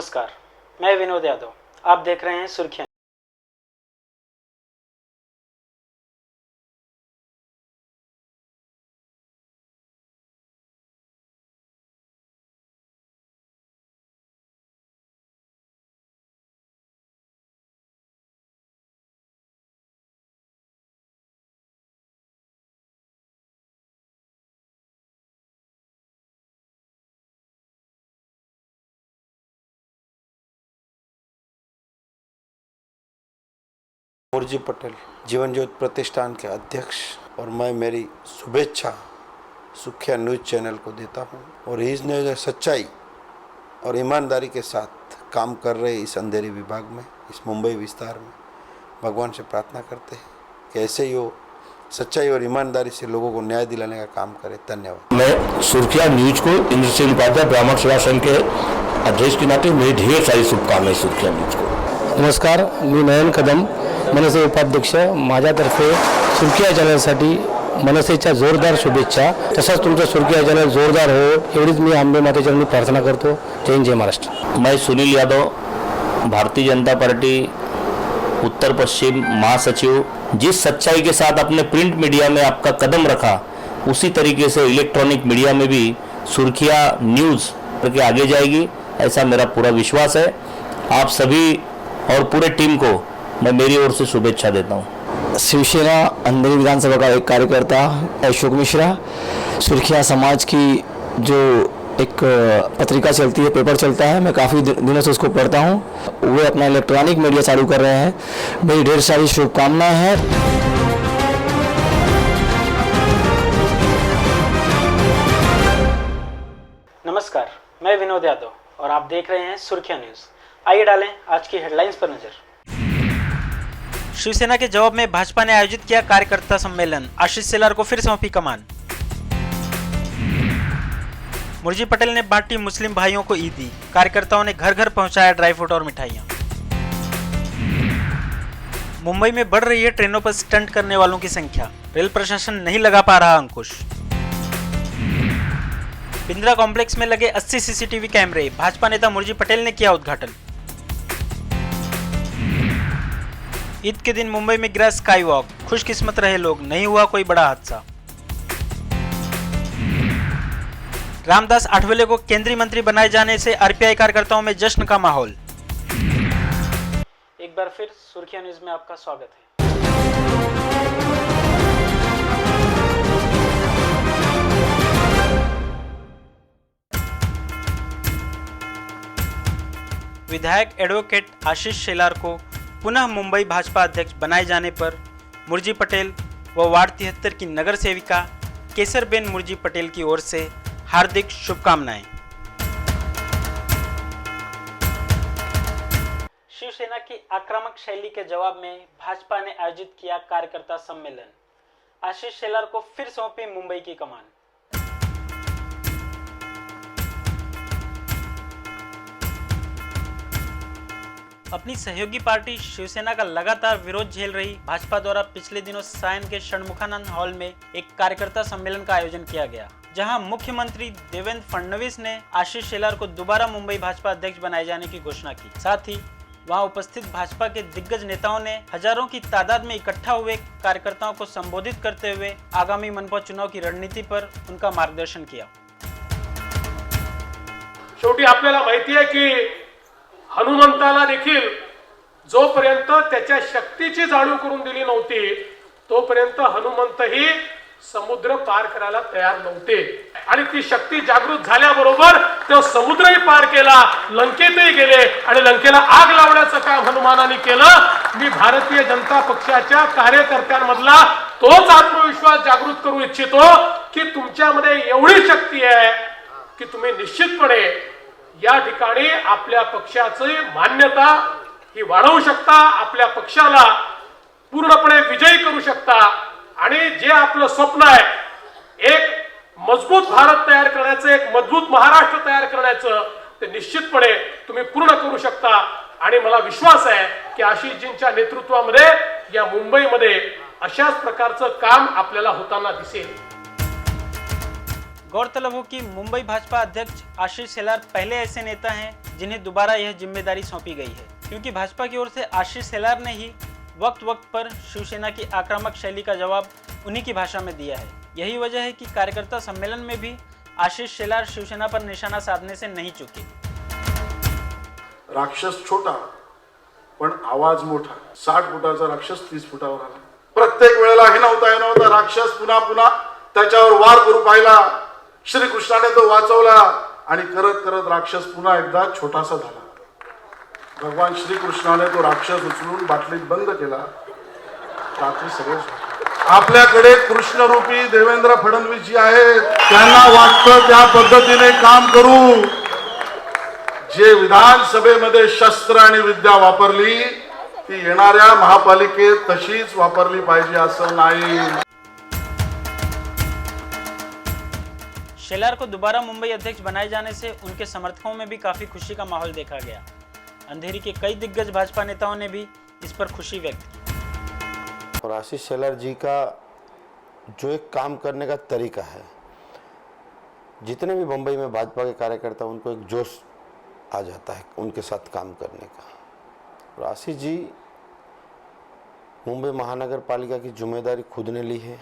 नमस्कार, मैं विनोद यादव। आप देख रहे हैं सुर्खियां। मुरजी पटेल जीवन ज्योति प्रतिष्ठान के अध्यक्ष, और मैं मेरी शुभेच्छा सुर्खियां न्यूज़ चैनल को देता हूं। और इसने जो सच्चाई और ईमानदारी के साथ काम कर रहे इस अंधेरे विभाग में, इस मुंबई विस्तार में, भगवान से प्रार्थना करते हैं कि ऐसे ही वो सच्चाई और ईमानदारी से लोगों को न्याय दिलाने का काम करे। धन्यवाद। मैं सुर्खियां न्यूज को इंद्रसेन उपाध्याय ब्राह्मण सेवा संघ के अध्यक्ष के नाते मेरी ढेर सारी शुभकामनाएं सुर्खियां न्यूज को। नमस्कार, मी नयन कदम, मनसे उपाध्यक्ष। माझ्यातर्फे सुर्खिया चॅनलसाठी मनसेच्या जोरदार शुभेच्छा। तसंच तुमचं सुर्खिया चॅनल जोरदार हो एवढीच मी आंबे मातेचरणी प्रार्थना करतो। जय हिंद, जय महाराष्ट्र। मैं सुनील यादव, भारतीय जनता पार्टी उत्तर पश्चिम महासचिव। जिस सच्चाई के साथ अपने प्रिंट मीडिया में आपका कदम रखा, उसी तरीके से इलेक्ट्रॉनिक मीडिया में भी सुर्खिया न्यूज़ करके आगे जाएगी, ऐसा मेरा पूरा विश्वास है। आप सभी और पूरे टीम को मैं मेरी ओर से शुभेच्छा देता हूँ। शिवसेना अंधेरी विधानसभा का एक कार्यकर्ता अशोक मिश्रा। सुर्खिया समाज की जो एक पत्रिका चलती है, पेपर चलता है, मैं काफ़ी दिनों से उसको पढ़ता हूँ। वो अपना इलेक्ट्रॉनिक मीडिया चालू कर रहे हैं। मेरी ढेर सारी शुभकामनाएं हैं। नमस्कार, मैं विनोद यादव और आप देख रहे हैं सुर्खियां न्यूज़। आइए डालें आज की हेडलाइंस पर नजर। शिवसेना के जवाब में भाजपा ने आयोजित किया कार्यकर्ता सम्मेलन, आशीष शेलार को फिर सौंपी कमान। मुरजी पटेल ने बांटी मुस्लिम भाइयों को ईदी, कार्यकर्ताओं ने घर घर पहुंचाया ड्राई फ्रूट और मिठाइयां। मुंबई में बढ़ रही है ट्रेनों पर स्टंट करने वालों की संख्या, रेल प्रशासन नहीं लगा पा रहा अंकुश। बिंद्रा कॉम्प्लेक्स में लगे 80 सीसीटीवी कैमरे, भाजपा नेता मुरजी पटेल ने किया उद्घाटन। ईद के दिन मुंबई में गिरा स्काई वॉक, खुशकिस्मत रहे लोग, नहीं हुआ कोई बड़ा हादसा। रामदास आठवले को केंद्रीय मंत्री बनाए जाने से आरपीआई कार्यकर्ताओं में जश्न का माहौल। एक बार फिर सुर्खियां न्यूज में आपका स्वागत है। विधायक एडवोकेट आशीष शेलार को पुनः मुंबई भाजपा अध्यक्ष बनाए जाने पर मुरजी पटेल व वार्ड 73 की नगर सेविका केसरबेन मुरजी पटेल की ओर से हार्दिक शुभकामनाएं। शिवसेना की आक्रामक शैली के जवाब में भाजपा ने आयोजित किया कार्यकर्ता सम्मेलन, आशीष शेलार को फिर सौंपी मुंबई की कमान। अपनी सहयोगी पार्टी शिवसेना का लगातार विरोध झेल रही भाजपा द्वारा पिछले दिनों सायन के षणमुखानंद हॉल में एक कार्यकर्ता सम्मेलन का आयोजन किया गया, जहां मुख्यमंत्री देवेंद्र फडणवीस ने आशीष शेलार को दोबारा मुंबई भाजपा अध्यक्ष बनाए जाने की घोषणा की। साथ ही वहां उपस्थित भाजपा के दिग्गज नेताओं ने हजारों की तादाद में इकट्ठा हुए कार्यकर्ताओं को संबोधित करते हुए आगामी मनपा चुनाव की रणनीति पर उनका मार्गदर्शन किया। शेवटी आपल्याला माहिती आहे की हनुमंताला देखील जोपर्यंत त्याच्या शक्तीची जाणीव करून दिली नव्हती, तोपर्यंत हनुमंतही समुद्र पार करायला तयार नव्हते। आणि ती शक्ती जागृत झाल्याबरोबर तो समुद्रही पार केला, लंकेतही गेले आणि लंकेला आग लावण्याचं काम हनुमानाने केलं। मी भारतीय जनता पक्षाच्या कार्यकर्त्यांमधला तोच आत्मविश्वास जागृत करू इच्छितो की तुमच्यामध्ये एवढी शक्ती आहे की तुम्ही निश्चितपणे या ठिकाणी आपल्या पक्षाची मान्यता ही वाढवू शकता, आपल्या पक्षाला पूर्णपणे विजयी करू शकता आणि जे आपलं स्वप्न आहे, एक मजबूत भारत तयार करण्याचं, एक मजबूत महाराष्ट्र तयार करण्याचं, ते निश्चितपणे तुम्ही पूर्ण करू शकता। आणि मला विश्वास आहे की आशीषजींच्या नेतृत्वामध्ये या मुंबईमध्ये अशाच प्रकारचं काम आपल्याला होताना दिसेल। गौरतलब हो कि मुंबई भाजपा अध्यक्ष आशीष शेलार पहले ऐसे नेता हैं जिन्हें दोबारा यह जिम्मेदारी सौंपी गई है, क्योंकि भाजपा की ओर से आशीष शेलार ने ही वक्त वक्त पर शिवसेना की आक्रामक शैली का जवाब उन्हीं की भाषा में दिया है। यही वजह है कि कार्यकर्ता सम्मेलन में भी आशीष शेलार शिवसेना पर निशाना साधने से नहीं चुके। राक्षस छोटा पण आवाज मोठा, 60 फुटाचा राक्षस 30 फुटावर आला। प्रत्येक वेळेला हे नव्हता राक्षस पुन्हा पुन्हा त्याच्यावर वार करू पाहिला। श्रीकृष्णाने तो वाचवला आणि करत करत राक्षस पुन्हा एकदा छोटासा झाला। भगवान श्रीकृष्णाने तो राक्षस उचलून बाटलीत बंद केला। रात्री सगळे आपल्याकडे कृष्णरूपी देवेंद्र फडणवीस जी आहेत, त्यांना वाटतं त्या पद्धतीने काम करू। जे विधानसभेमध्ये शस्त्र आणि विद्या वापरली ती येणाऱ्या महापालिकेत तशीच वापरली पाहिजे असं नाही। शेलार को दोबारा मुंबई अध्यक्ष बनाए जाने से उनके समर्थकों में भी काफी खुशी का माहौल देखा गया। अंधेरी के कई दिग्गज भाजपा नेताओं ने भी इस पर खुशी व्यक्त की। और आशीष शेलार जी का जो एक काम करने का तरीका है, जितने भी मुंबई में भाजपा के कार्यकर्ता, उनको एक जोश आ जाता है उनके साथ काम करने का। और आशीष जी मुंबई महानगर पालिका की जिम्मेदारी खुद ने ली है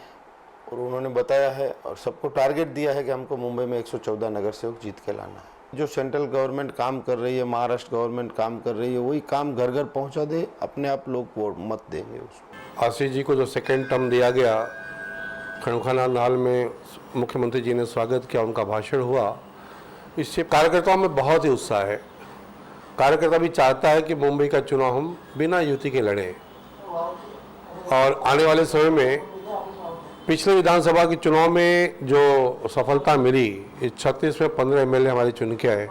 और उन्होंने बताया है और सबको टारगेट दिया है कि हमको मुंबई में 114 नगर सेवक जीत के लाना है। जो सेंट्रल गवर्नमेंट काम कर रही है, महाराष्ट्र गवर्नमेंट काम कर रही है, वही काम घर घर पहुंचा दे, अपने आप लोग वोट मत देंगे उसको। आशीष जी को जो सेकेंड टर्म दिया गया, खड़मखाना हाल में मुख्यमंत्री जी ने स्वागत किया, उनका भाषण हुआ, इससे कार्यकर्ताओं में बहुत ही उत्साह है। कार्यकर्ता भी चाहता है कि मुंबई का चुनाव हम बिना युति के लड़ें और आने वाले समय में पिछले विधानसभा के चुनाव में जो सफलता मिली, इस 36 में 15 एमएलए हमारे चुन के आए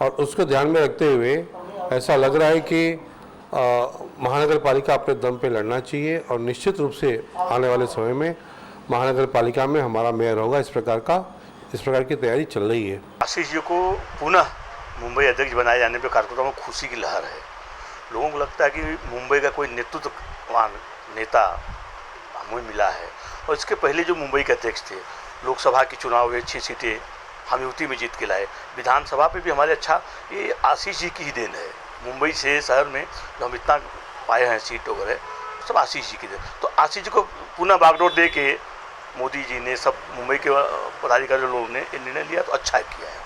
और उसको ध्यान में रखते हुए ऐसा लग रहा है कि महानगर पालिका अपने दम पे लड़ना चाहिए और निश्चित रूप से आने वाले समय में महानगर पालिका में हमारा मेयर होगा। इस प्रकार की तैयारी चल रही है। आशीष जी को पुनः मुंबई अध्यक्ष बनाए जाने पर कार्यकर्ताओं में खुशी की लहर है। लोगों को लगता है कि मुंबई का कोई नेतृत्ववान नेता हमें मिला है। और इसके पहले जो मुंबई के अध्यक्ष थे, लोकसभा के चुनाव में 6 सीटें हम युति में जीत के लाए, विधानसभा पे भी हमारे अच्छा, ये आशीष जी की ही देन है। मुंबई से शहर में जो हम इतना पाए हैं सीट वगैरह, सब आशीष जी की देन। तो आशीष जी को पुनः बागडोर दे के मोदी जी ने, सब मुंबई के पदाधिकारी लोगों ने निर्णय लिया, तो अच्छा किया है।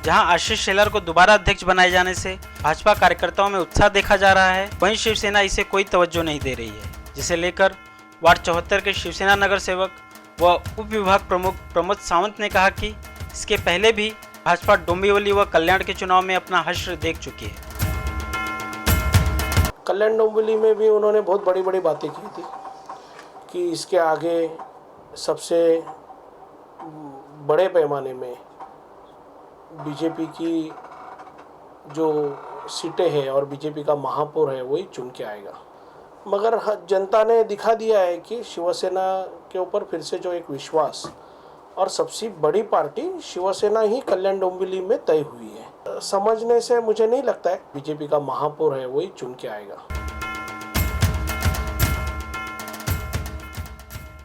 जहां आशीष शेलार को दोबारा अध्यक्ष बनाए जाने से भाजपा कार्यकर्ताओं में उत्साह देखा जा रहा है, वहीं शिवसेना इसे कोई तवज्जो नहीं दे रही है, जिसे लेकर वार्ड 74 के शिवसेना नगर सेवक व उप विभाग प्रमुख प्रमोद सावंत ने कहा कि इसके पहले भी भाजपा डोंबिवली व कल्याण के चुनाव में अपना हश्र देख चुकी है। कल्याण डोंबिवली में भी उन्होंने बहुत बड़ी बड़ी बातें की थी कि इसके आगे सबसे बड़े पैमाने में बीजेपी की जो सीटें हैं और बीजेपी का महापौर है वही चुन के आएगा। मगर जनता ने दिखा दिया है कि शिवसेना के ऊपर फिर से जो एक विश्वास, और सबसे बड़ी पार्टी शिवसेना ही कल्याण डोंबिवली में तय हुई है। समझने से मुझे नहीं लगता है बीजेपी का महापौर है वही चुन के आएगा।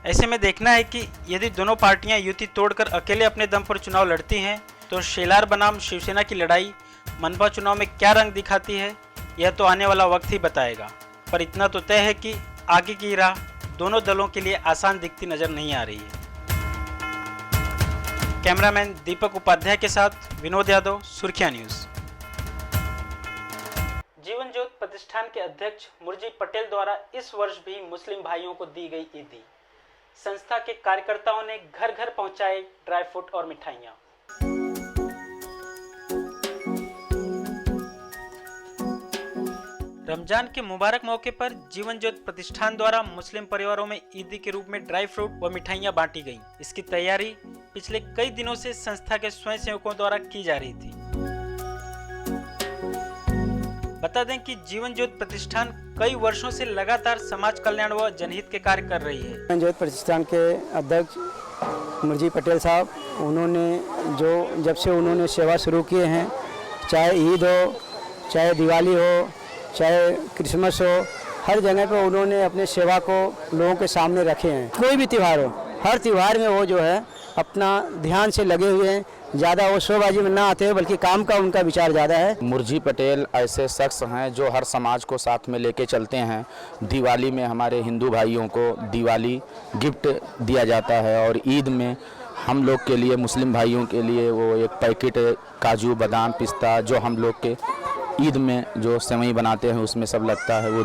ऐसे में देखना है कि यदि दोनों पार्टियां युति तोड़कर अकेले अपने दम पर चुनाव लड़ती हैं, तो शेलार बनाम शिवसेना की लड़ाई मनपा चुनाव में क्या रंग दिखाती है, यह तो आने वाला वक्त ही बताएगा। पर इतना तो तय है कि आगे की राह दोनों दलों के लिए आसान दिखती नजर नहीं आ रही है। कैमरामैन दीपक उपाध्याय के साथ विनोद यादव, सुर्खिया न्यूज। जीवन ज्योत प्रतिष्ठान के अध्यक्ष मुरजी पटेल द्वारा इस वर्ष भी मुस्लिम भाइयों को दी गई ईदी। संस्था के कार्यकर्ताओं ने घर घर पहुंचाए ड्राई फ्रूट और मिठाइयां। रमजान के मुबारक मौके पर जीवन ज्योत प्रतिष्ठान द्वारा मुस्लिम परिवारों में ईदी के रूप में ड्राई फ्रूट व मिठाइयां बांटी गईं। इसकी तैयारी पिछले कई दिनों से संस्था के स्वयंसेवकों द्वारा की जा रही थी। बता दें कि जीवन ज्योत प्रतिष्ठान कई वर्षों से लगातार समाज कल्याण व जनहित के कार्य कर रही है। जीवन ज्योत प्रतिष्ठान के अध्यक्ष मुरजी पटेल साहब, उन्होंने जब से उन्होंने सेवा शुरू किए हैं, चाहे ईद हो, चाहे दिवाली हो, चाहे क्रिसमस हो, हर जगह पे उन्होंने अपने सेवा को लोगों के सामने रखे हैं। कोई भी त्यौहार हो, हर त्यौहार में वो जो है अपना ध्यान से लगे हुए हैं ज़्यादा वो शोबाजी में ना आते हैं, बल्कि काम का उनका विचार ज़्यादा है। मुरझी पटेल ऐसे शख्स हैं जो हर समाज को साथ में लेके चलते हैं। दिवाली में हमारे हिंदू भाइयों को दिवाली गिफ्ट दिया जाता है और ईद में हम लोग के लिए, मुस्लिम भाइयों के लिए वो एक पैकेट काजू बादाम पिस्ता जो हम लोग के ईद में जो सेवई बनाते हैं उसमें सब लगता है, वो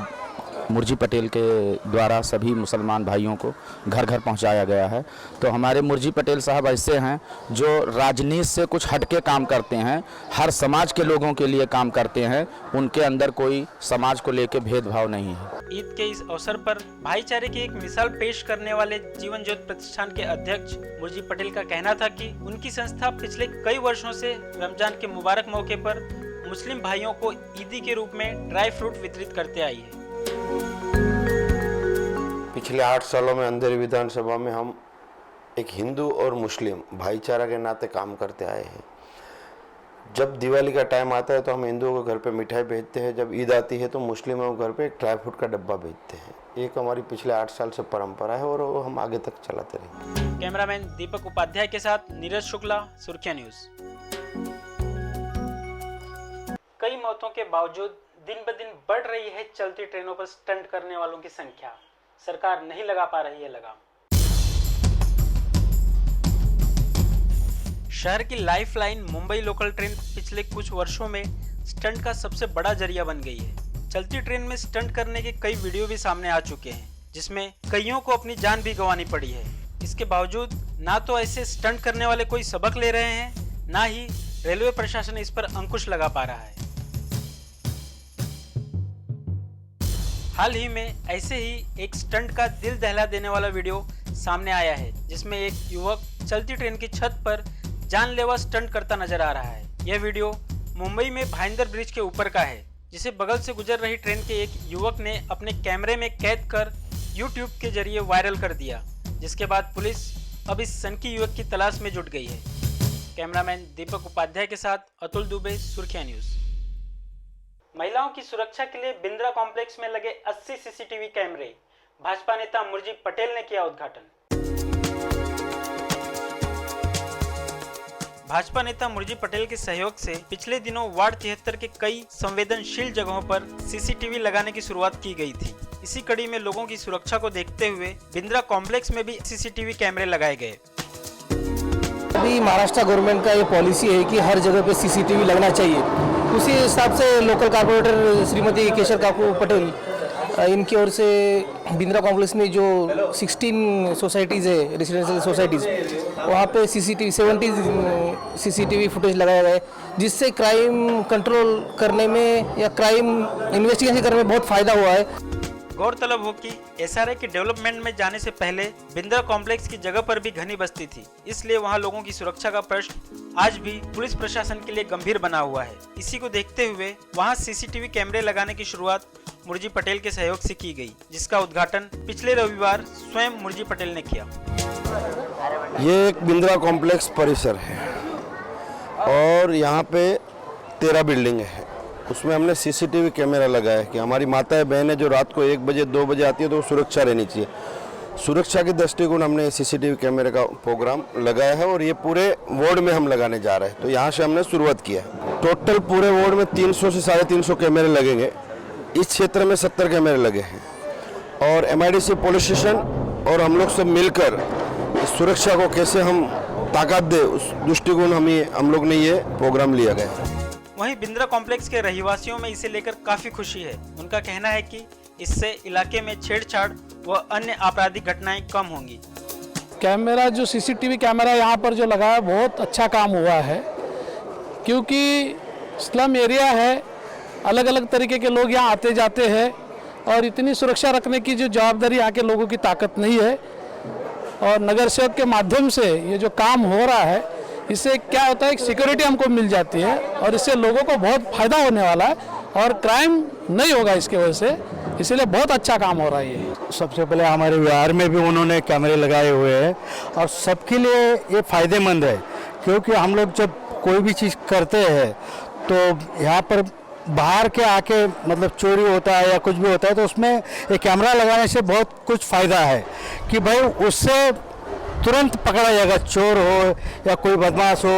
मुरझी पटेल के द्वारा सभी मुसलमान भाइयों को घर घर पहुंचाया गया है। तो हमारे मुरझी पटेल साहब ऐसे हैं जो राजनीति से कुछ हटके काम करते हैं, हर समाज के लोगों के लिए काम करते हैं, उनके अंदर कोई समाज को लेकर भेदभाव नहीं है। ईद के इस अवसर पर भाईचारे की एक मिसाल पेश करने वाले जीवन ज्योति प्रतिष्ठान के अध्यक्ष मुरझी पटेल का कहना था कि उनकी संस्था पिछले कई वर्षों से रमजान के मुबारक मौके पर मुस्लिम भाइयों को ईदी के रूप में ड्राई फ्रूट वितरित करते आई है। पिछले 8 सालों में अंधेरी विधानसभा में हम एक हिंदू और मुस्लिम भाईचारा के नाते काम करते आए हैं। जब दिवाली का टाइम आता है तो हम हिंदुओं के घर पे मिठाई भेजते हैं, जब ईद आती है तो मुस्लिमों के घर पे एक ड्राई फ्रूट का डब्बा भेजते हैं। एक हमारी पिछले 8 साल से परंपरा है और वो हम आगे तक चलाते रहेंगे। कैमरामैन दीपक उपाध्याय के साथ नीरज शुक्ला, सुर्खिया न्यूज। कई मौतों के बावजूद दिन ब दिन बढ़ रही है चलती ट्रेनों पर स्टंट करने वालों की संख्या। सरकार नहीं लगा पा रही है लगाम। शहर की लाइफलाइन मुंबई लोकल ट्रेन पिछले कुछ वर्षों में स्टंट का सबसे बड़ा जरिया बन गई है। चलती ट्रेन में स्टंट करने के कई वीडियो भी सामने आ चुके हैं, जिसमें कईयों को अपनी जान भी गंवानी पड़ी है। इसके बावजूद ना तो ऐसे स्टंट करने वाले कोई सबक ले रहे हैं, ना ही रेलवे प्रशासन इस पर अंकुश लगा पा रहा है। हाल ही में ऐसे ही एक स्टंट का दिल दहला देने वाला वीडियो सामने आया है, जिसमें एक युवक चलती ट्रेन की छत पर जानलेवा स्टंट करता नजर आ रहा है। यह वीडियो मुंबई में भाईंदर ब्रिज के ऊपर का है, जिसे बगल से गुजर रही ट्रेन के एक युवक ने अपने कैमरे में कैद कर YouTube के जरिए वायरल कर दिया, जिसके बाद पुलिस अब इस सनकी युवक की तलाश में जुट गई है। कैमरामैन दीपक उपाध्याय के साथ अतुल दुबे, सुर्खिया न्यूज। महिलाओं की सुरक्षा के लिए बिंद्रा कॉम्प्लेक्स में लगे 80 सीसीटीवी कैमरे, भाजपा नेता मुरझी पटेल ने किया उद्घाटन। भाजपा नेता मुरझी पटेल के सहयोग से पिछले दिनों वार्ड 73 के कई संवेदनशील जगहों पर सीसीटीवी लगाने की शुरुआत की गई थी। इसी कड़ी में लोगों की सुरक्षा को देखते हुए बिंद्रा कॉम्प्लेक्स में भी सीसीटीवी कैमरे लगाए गए। अभी महाराष्ट्र गवर्नमेंट का ये पॉलिसी है कि हर जगह पे सीसीटीवी लगना चाहिए। उसी हिसाब से लोकल कॉर्पोरेटर श्रीमती केशर काकू पटेल, इनकी ओर से बिंद्रा कॉम्प्लेक्स में जो 16 सोसाइटीज़ है, रेसिडेंशियल सोसाइटीज़, वहाँ पे 70 सीसीटीवी फुटेज लगाया गया है, जिससे क्राइम कंट्रोल करने में या क्राइम इन्वेस्टिगेशन करने में बहुत फ़ायदा हुआ है। गौरतलब हो कि एसआरए के डेवलपमेंट में जाने से पहले बिंद्रा कॉम्प्लेक्स की जगह पर भी घनी बस्ती थी, इसलिए वहां लोगों की सुरक्षा का प्रश्न आज भी पुलिस प्रशासन के लिए गंभीर बना हुआ है। इसी को देखते हुए वहां सीसीटीवी कैमरे लगाने की शुरुआत मुरझी पटेल के सहयोग से की गई, जिसका उद्घाटन पिछले रविवार स्वयं मुरझी पटेल ने किया। ये एक बिंद्रा कॉम्प्लेक्स परिसर है और यहाँ पे 13 बिल्डिंग है। उसमें हमने सीसीटीवी कैमरा लगाया है कि हमारी माताएं बहनें जो रात को 1 बजे 2 बजे आती है तो सुरक्षा रहनी चाहिए। सुरक्षा के दृष्टिकोण हमने सीसीटीवी कैमरे का प्रोग्राम लगाया है और ये पूरे वार्ड में हम लगाने जा रहे हैं। तो यहाँ से हमने शुरुआत किया है। टोटल पूरे वार्ड में 300 से 350 कैमरे लगेंगे। इस क्षेत्र में 70 कैमरे लगे हैं और MIDC पुलिस स्टेशन और हम लोग सब मिलकर इस सुरक्षा को कैसे हम ताकत दे, उस दृष्टिकोण हम लोग ने ये प्रोग्राम लिया गया। वहीं बिंद्रा कॉम्प्लेक्स के रहवासियों में इसे लेकर काफी खुशी है। उनका कहना है कि इससे इलाके में छेड़छाड़ व अन्य आपराधिक घटनाएं कम होंगी। कैमरा जो सीसीटीवी कैमरा यहाँ पर जो लगा है, बहुत अच्छा काम हुआ है, क्योंकि स्लम एरिया है, अलग अलग तरीके के लोग यहाँ आते जाते हैं और इतनी सुरक्षा रखने की जो जवाबदारी यहाँ के लोगों की ताकत नहीं है। और नगर सेवक के माध्यम से ये जो काम हो रहा है, इससे क्या होता है, सिक्योरिटी हमको मिल जाती है और इससे लोगों को बहुत फायदा होने वाला है और क्राइम नहीं होगा इसके वजह से, इसलिए बहुत अच्छा काम हो रहा है ये। सबसे पहले हमारे बिहार में भी उन्होंने कैमरे लगाए हुए हैं और सबके लिए ये फ़ायदेमंद है, क्योंकि हम लोग जब कोई भी चीज़ करते हैं तो यहाँ पर बाहर के आके मतलब चोरी होता है या कुछ भी होता है तो उसमें एक कैमरा लगाने से बहुत कुछ फ़ायदा है कि भाई उससे तुरंत पकड़ा जाएगा। चोर हो या कोई बदमाश हो,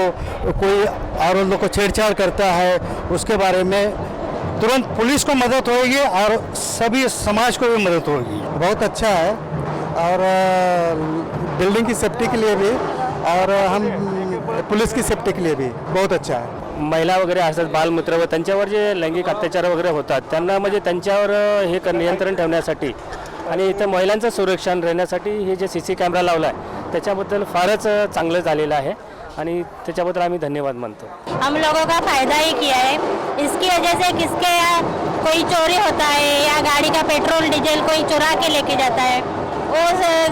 कोई औरतों को छेड़छाड़ करता है, उसके बारे में तुरंत पुलिस को मदद होगी और सभी समाज को भी मदद होगी। बहुत अच्छा है और बिल्डिंग की सेफ्टी के लिए भी और हम पुलिस की सेफ्टी के लिए भी बहुत अच्छा आहे. महिला वगैरे असतात बालमित्र व त्यांच्यावर जे लैंगिक अत्याचार वगैरे होतात त्यांना म्हणजे त्यांच्यावर हे नियंत्रण ठेवण्यासाठी आणि इथं महिलांचं संरक्षण राहण्यासाठी हे जे CC कॅमेरा लावला आहे त्याच्याबद्दल फारच चांगलं झालेलं आहे आणि त्याच्याबद्दल आम्ही धन्यवाद मानतो. हम लोगों का फायदा ही किया है. इसकी वजह से किसके कोई चोरी होता है या गाड़ी का पेट्रोल डीजल कोई चुरा के लेके जाता है वो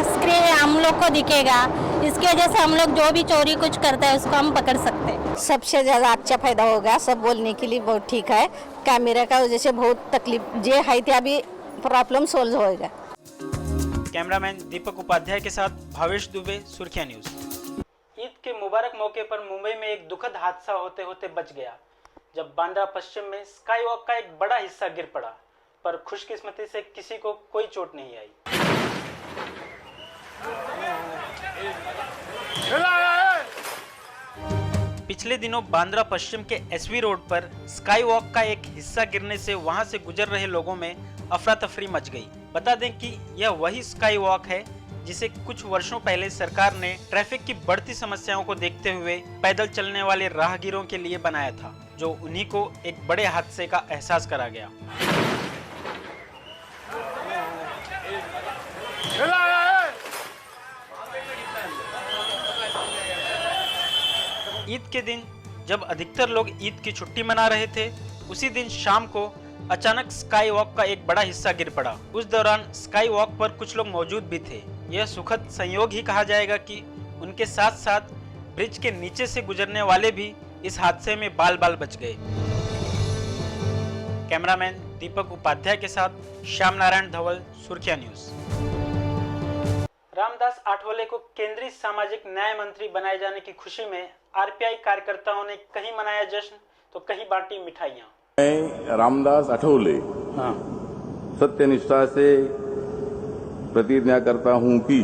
स्क्रीन हम लोग को दिखेगा. इसकी वजह से हम लोग जो भी चोरी कुछ करता है उसको हम पकड़ सकते हैं. सबसे ज़्यादा अच्छा फायदा होगा. सब बोलने के लिए बहुत ठीक है. कैमरा का वजह से बहुत तकलीफ जे है थी अभी प्रॉब्लम सोल्व होएगा. कैमरामैन दीपक उपाध्याय के साथ भावेश दुबे, सुर्खिया न्यूज़. ईद के मुबारक मौके पर मुंबई में एक दुखद हादसा होते होते बच गया जब बांद्रा पश्चिम में स्काई वॉक का एक बड़ा हिस्सा गिर पड़ा, पर खुशकिस्मती से किसी को कोई चोट नहीं आई. पिछले दिनों बांद्रा पश्चिम के SV रोड पर स्काई वॉक का एक हिस्सा गिरने से वहां से गुजर रहे लोगों में अफरा तफरी मच गई. बता दें कि यह वही स्काई वॉक है जिसे कुछ वर्षों पहले सरकार ने ट्रैफिक की बढ़ती समस्याओं को देखते हुए पैदल चलने वाले राहगीरों के लिए बनाया था, जो उन्हीं को एक बड़े हादसे का एहसास करा गया. ईद के दिन जब अधिकतर लोग ईद की छुट्टी मना रहे थे, उसी दिन शाम को अचानक स्काई वॉक का एक बड़ा हिस्सा गिर पड़ा. उस दौरान स्काई वॉक पर कुछ लोग मौजूद भी थे. यह सुखद संयोग ही कहा जाएगा कि उनके साथ साथ ब्रिज के नीचे से गुजरने वाले भी इस हादसे में बाल बाल बच गए. कैमरामैन दीपक उपाध्याय के साथ श्याम नारायण धवल, सुर्खिया न्यूज़. रामदास आठवले को केंद्रीय सामाजिक न्याय मंत्री बनाए जाने की खुशी में RPI कार्यकर्ताओं ने कहीं मनाया जश्न तो कहीं बांटी मिठाइयाँ. मैं रामदास आठवले सत्यनिष्ठा से प्रतिज्ञा करता हूं कि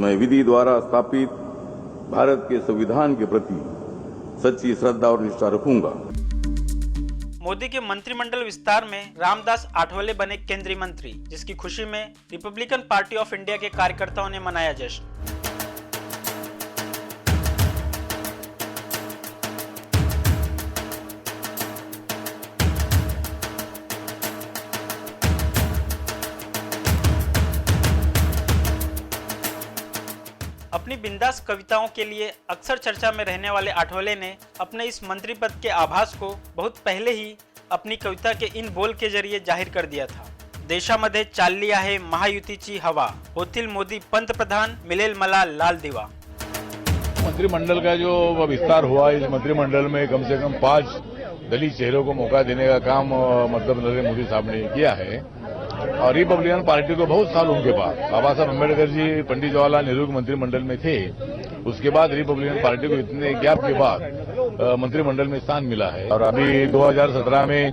मैं विधि द्वारा स्थापित भारत के संविधान के प्रति सच्ची श्रद्धा और निष्ठा रखूंगा. मोदी के मंत्रिमंडल विस्तार में रामदास आठवले बने केंद्रीय मंत्री, जिसकी खुशी में रिपब्लिकन पार्टी ऑफ इंडिया के कार्यकर्ताओं ने मनाया जश्न. अपनी बिंदास कविताओं के लिए अक्सर चर्चा में रहने वाले आठवले ने अपने इस मंत्री पद के आभास को बहुत पहले ही अपनी कविता के इन बोल के जरिए जाहिर कर दिया था. देशामध्ये चालली आहे महायुतीची हवा, होतील मोदी पंतप्रधान, मिळेल मला लाल दिवा. मंत्रिमंडल का जो विस्तार हुआ, इस मंत्रिमंडल में कम से कम 5 दलित चेहरों को मौका देने का काम मतलब नरेंद्र मोदी साहब ने किया है. और रिपब्लिकन पार्टी को बहुत साल उनके बाद बाबा साहब अम्बेडकर जी पंडित जवाहरलाल नेहरू के मंत्रिमंडल में थे, उसके बाद रिपब्लिकन पार्टी को इतने गैप के बाद मंत्रिमंडल में स्थान मिला है. और अभी 2017 में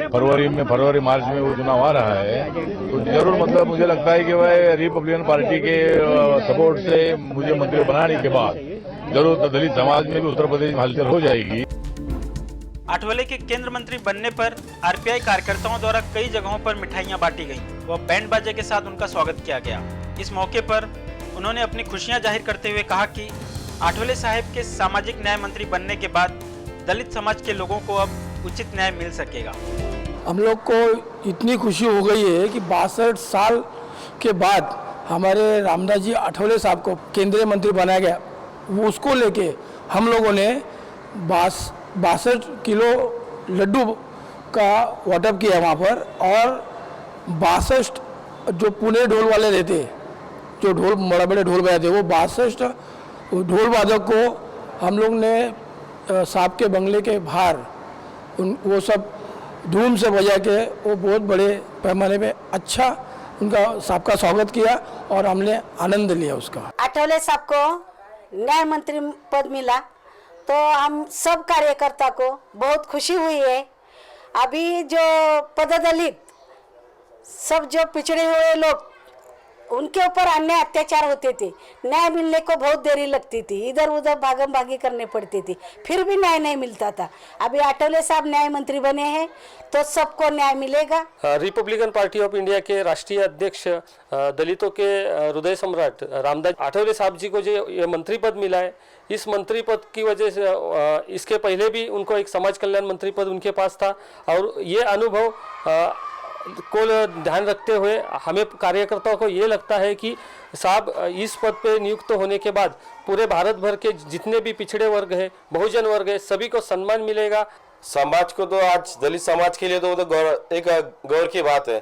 फरवरी मार्च में वो चुनाव आ रहा है, तो जरूर मतलब मुझे लगता है कि वह रिपब्लिकन पार्टी के सपोर्ट से मुझे मंत्री बनाने के बाद जरूर दलित समाज में भी उत्तर प्रदेश में हलचल हो जाएगी. आठवले के केंद्र मंत्री बनने पर RPI कार्यकर्ताओं द्वारा कई जगहों पर मिठाइयां बांटी गईं व बैंड बाजे के साथ उनका स्वागत किया गया. इस मौके पर उन्होंने अपनी खुशियां जाहिर करते हुए कहा कि आठवले साहब के सामाजिक न्याय मंत्री बनने के बाद दलित समाज के लोगों को अब उचित न्याय मिल सकेगा. हम लोग को इतनी खुशी हो गई है कि 62 साल के बाद हमारे रामदास जी आठवले साहब को केंद्रीय मंत्री बनाया गया. उसको लेके हम लोगों ने 62 किलो लड्डू का वाटअप किया वहाँ पर. और 62 जो पुणे ढोल वाले रहते, जो ढोल बड़े बड़े ढोल बजाते, वो 62 ढोल वादक को हम लोग ने साहब के बंगले के बाहर वो सब धूम से बजा के वो बहुत बड़े पैमाने पे अच्छा उनका साहब का स्वागत किया और हमने आनंद लिया उसका. आठवले साहब को न्याय मंत्री पद मिला तो हम सब कार्यकर्ता को बहुत खुशी हुई है. अभी जो पददलित सब जो पिछड़े हुए लोग उनके ऊपर अन्याय अत्याचार होते थे, न्याय मिलने को बहुत देरी लगती थी, इधर उधर भागम भागी करने पड़ती थी, फिर भी न्याय नहीं मिलता था। अभी आठवले साहब न्याय मंत्री बने हैं तो सबको न्याय मिलेगा। रिपब्लिकन पार्टी ऑफ इंडिया के राष्ट्रीय अध्यक्ष दलितों के हृदय सम्राट रामदास आठवले साहब जी को जो ये मंत्री पद मिला है, इस मंत्री पद की वजह से इसके पहले भी उनको एक समाज कल्याण मंत्री पद उनके पास था और ये अनुभव को ध्यान रखते हुए हमें कार्यकर्ताओं को ये लगता है कि साहब इस पद पे नियुक्त होने के बाद पूरे भारत भर के जितने भी पिछड़े वर्ग है, बहुजन वर्ग है, सभी को सम्मान मिलेगा। समाज को तो आज दलित समाज के लिए तो एक गौर की बात है,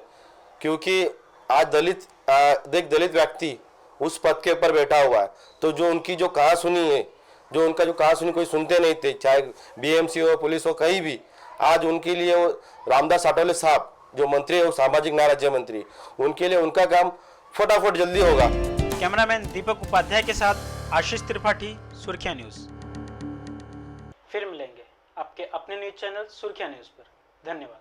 क्योंकि आज दलित व्यक्ति उस पद के ऊपर बैठा हुआ है, तो जो उनकी जो कहा सुनी है, जो उनका जो कहा सुनी कोई सुनते नहीं थे, चाहे बीएमसी हो, पुलिस हो, कहीं भी, आज उनके लिए वो रामदास आठवले साहब जो मंत्री है, वो सामाजिक न्याय राज्य मंत्री, उनके लिए उनका काम फटाफट जल्दी होगा। कैमरामैन दीपक उपाध्याय के साथ आशीष त्रिपाठी, सुर्खिया न्यूज। फिर मिलेंगे आपके अपने न्यूज चैनल सुर्खिया न्यूज पर। धन्यवाद।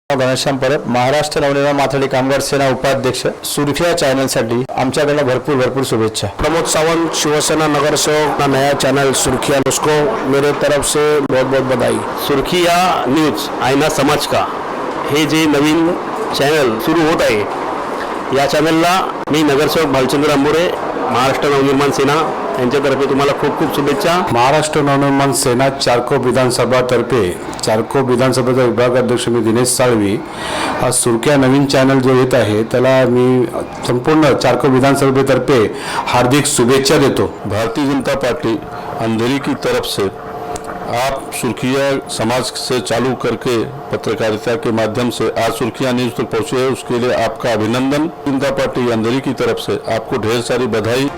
घनश्याम परब, महाराष्ट्र नवनिर्माण माथाडी कामगार सेना उपाध्यक्ष, सुरखिया चॅनलसाठी आमच्याकडनं भरपूर शुभेच्छा। प्रमोद सावंत, शिवसेना नगर सेवक, नया चैनल सुरखिया न्यूज को मेरे तरफ से बहुत बधाई। सुरखिया न्यूज आईना समाज का हे जे नवीन चॅनल सुरू होत आहे, या चॅनलला मी नगरसेवक भालचंद्र अंबुरे, महाराष्ट्र नवनिर्माण सेना यांच्यातर्फे तुम्हाला खूप शुभेच्छा। महाराष्ट्र नवनिर्माण सेना चारकोप विधानसभा तर्फे चारकोप विधानसभेचा विभाग अध्यक्ष मी दिनेश साळवी, आज सुरखिया नवीन चॅनल जो येत आहे त्याला मी संपूर्ण चारकोप विधानसभेतर्फे हार्दिक शुभेच्छा देतो। भारतीय जनता पार्टी अंधेरी की तरफ से आप सुरखिया समाज से चालू करके पत्रकारिता के माध्यम से आज सुरखिया न्यूज तक पहुंचे हैं, उसके लिए आपका अभिनंदन। जनता पार्टी अंधेरी की तरफ से आपको ढेर सारी बधाई।